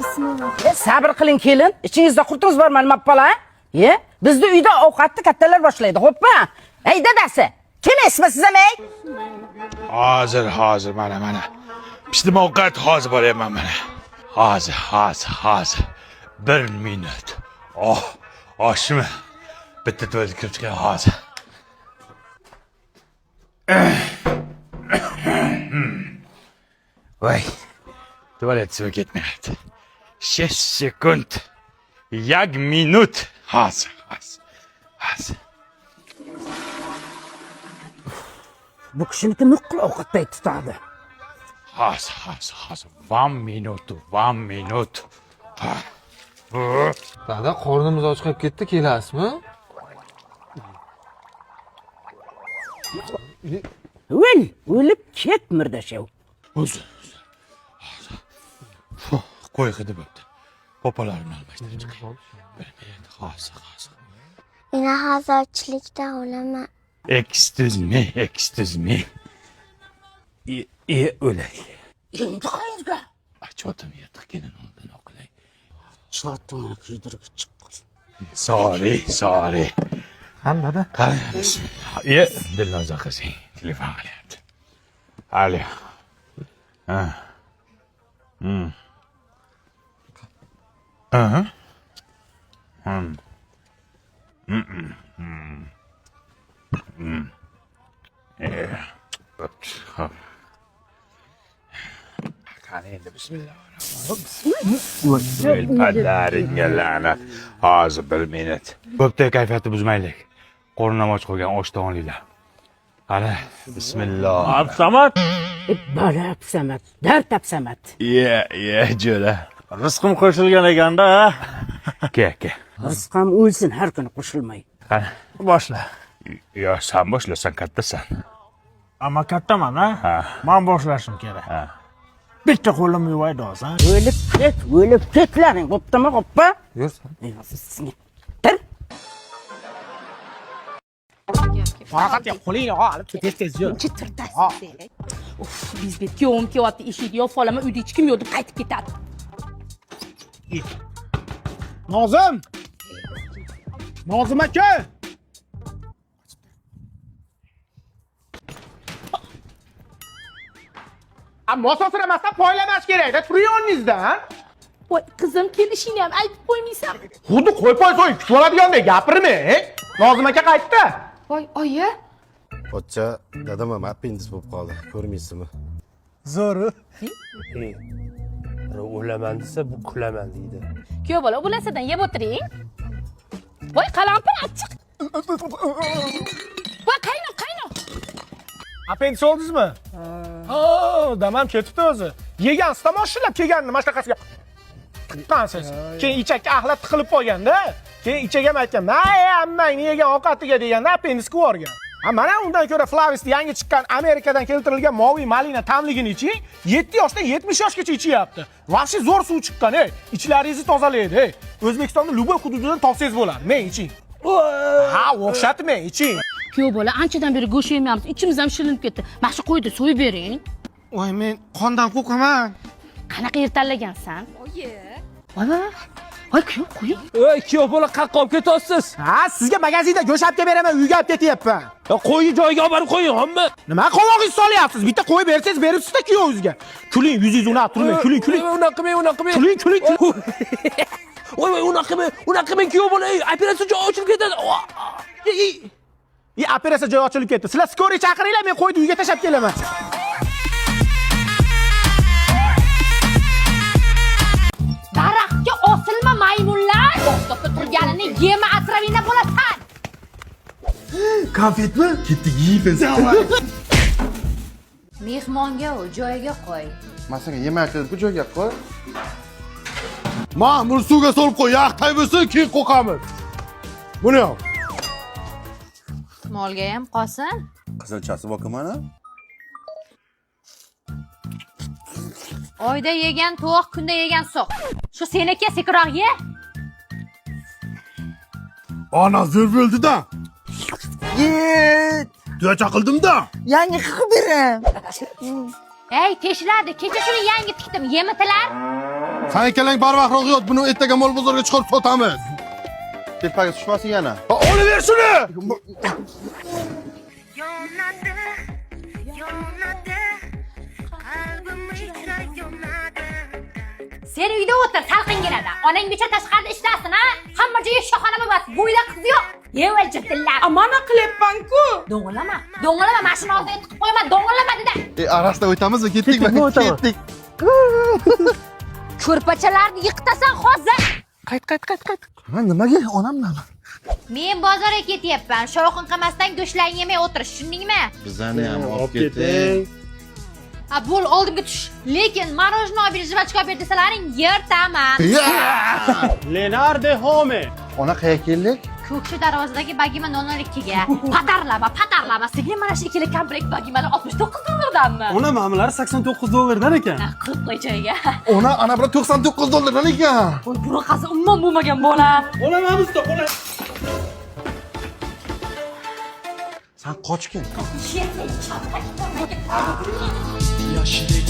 Bismillah. Sabr qiling kelin. Ichingizda qurtimiz bormi nima pala? Bizda uyda ovqatni kattalar boshlaydi, xo'pmi? Ey dadasi, kim esmisiz ham ey? Hozir mana. Pishdim ovqat hozir boryapman mana. Hozir. 1 minut. Oshmi? Bitta tuvalet kirib chiqay hozir. Voy. Tuvalet suvi ketmayapti. 6 sekund. 1 minut. Hozir. Bu kishiniki nuqul ovqatday tutadi. Hozir. 1 minut. Dada, qornimiz ochqab ketdi, kelasizmi? O'lib ket mirdashav. O'zi. Qo'y hidi bo'pti. Popolarimni almashtirib chiqay. Hozir. Meni hozirchilikda o'laman. Excuse me. O'lay. Endi qayerga? Chotim yirtiq kelin undan o'qilay. Chotimni kiydirib chiqqan. Sorry. Hammada. Qarang. Dilnoza qizing telefon qilyapti. Alo. Qani endi bismillahirrohmanirrohim. Padaringga la'nat. Hozir 1 minut. Bo'pti, kayfiyatni buzmaylik. Qornim och qo'ygan oshni olinglar. Qani, bismillah. Absamat. Bola Absamat, dard Absamat. Jo'ra. Rizqim qo'shilgan ekanda. Ke. Rizqam o'lsin har kuni qo'shilmay. Qani, Boshla. yo sen boshlasan, kattasan. Ammo kattaman, ha? Men boshlashim kerak. Bitta qo'lim yuvaydi hozir. O'lib ketlaring, bo'ptimi, xo'pmi? Yursin. Tir. Faqat qo'lingni olib tez yur. Bizda kuyovim kelyapti, eshikni yopib olaman, uyda hech kim yo'q deb qaytib ketadi. Nozim aka. Mososiramasdan poylamash kerak-da, turing o'rningizda. Voy, qizim, kelishingni ham aytib qo'ymaysan. Xuddi qo'y kutib oladigandek gapirma. Nozim aka qaytdi. Voy, oyi. Pochcha, dadam ham apendis bo'lib qoldi. Ko'rmaysizmi? Zo'ri. O'laman desa, bu kulaman deydi. Kuyov bola, o'lasadan yeb o'tiring. Voy, qalampir achchiq. Voy, qaynoq. Apendis oldingizmi? Damam ketibdi o'zi. Yegansiz tomoshilab kelganini mana shunaqasiga tiqqansiz. Keyin ichakka axlat tiqilib qolganda, keyin ichak ham aytgan, "May, ammangni yegan ovqatiga" deganda apendisga o'rgan. Mana undan ko'ra Flavis'da yangi chiqqan Amerikadan keltirilgan moviy malina tamligini iching. 7 yoshdan 70 yoshgacha ichyapti. Vaqti zo'r suv chiqqan, ichlaringizni tozalaydi. O'zbekistonning Luboy hududidan topsangiz bo'ladi. Men iching. Ha, o'xshatmang, iching. Kuyov bola, anchadan beri go'sht yemayapmiz, ichimiz ham shilinib ketdi. Mana shu qo'yni so'yib bering. Voy, men qondan qo'rqaman. Qanaqa ertanlagansan? Voy, kuyov, qo'ying. Ey, kuyov bola qayoqqa olib ketyapsiz? Ha, sizga magazinda go'sht olib beraman, uyga olib ketyapman. Qo'yni joyiga olib borib qo'ying, hamma. Nima qovog'ingizni solyapsiz? Bitta qo'yib bersangiz beribsiz-da kuyovingizga. Kuling, yuzingizni unab turmang, kuling. Unaqa qilmang. Kuling. Voy, unaqa qilmang kuyov bola. Operatsiya joyi ochilib ketadi. Operatsiya joyi ochilib ketdi. Sizlar skoriy chaqiringlar, men qo'yni uyga tashab kelaman. Daraxtga osilma maymunlar. To'xtab turganini yema atrofingda bo'lasan. Konfetmi? Ketdik, yeymiz. Mehmonga joyiga qo'y. Masaga yemak qilib bu joyga qo'y. Ma'mur suvga solib qo'y, yaqtay bo'lsin, keyin qo'qamiz. Buni yo'q. Molga ham qolsin. Qizilchasi boqimana. Oyda yegan to'q, kunda yegan so'q. Shu seniki sekiroq ye. Ana zo'r bo'ldi-da. Tuya chaqildim-da. Yangi qilib bering. Ey, teshiladi. Kecha shuni yangi tikdim. Yemitilar. Sen ikkalang barvaqroq yot, buni ertaga mol bozorga chiqarib sotamiz. Tepaga tushmasin yana. Olaver shuni. Sen uyda o'tir, salqin keladi. Onang becha tashqarida ishlasin, ha? Hamma joyi shoxona bo'lmas. Bo'yda qiz yo'q. Yeva jitillab. Mana qilyapman-ku. Do'ng'illama. Do'ng'illama, mashina oldiga tiqib qo'yma. Do'ng'illama dedi. Arasida o'tamizmi? Ketdikmi? Ketdik. Ko'rpachalarni yiqitasan hozir. Ha, nimaga? Onam nima? Men bozorga ketyapman. Shovqin qilmasdan go'shtlarni yemay o'tirish, tushundingmi? Bizani ham olib keting. Ha, bo'l, oldimga tush. Lekin marojno olib ber, jivachka olib ber desalaring, yertaman. Leonardo Home. Ona qayerga keldik? Ko'kshi darvozadagi bagima 002ga. Patarlama. Sizga mana shu ikkili komplekt bagimani 69 dollardanmi? Ona ma'milari 89 dollardan ekan. Qilib qo'y joyiga. Ana bular 99 dollardan ekan. Voy, bunaqasi umuman bo'lmagan bola. Olamamizda, ona. Sen qochgin. Shit, chopqa. Yoshidek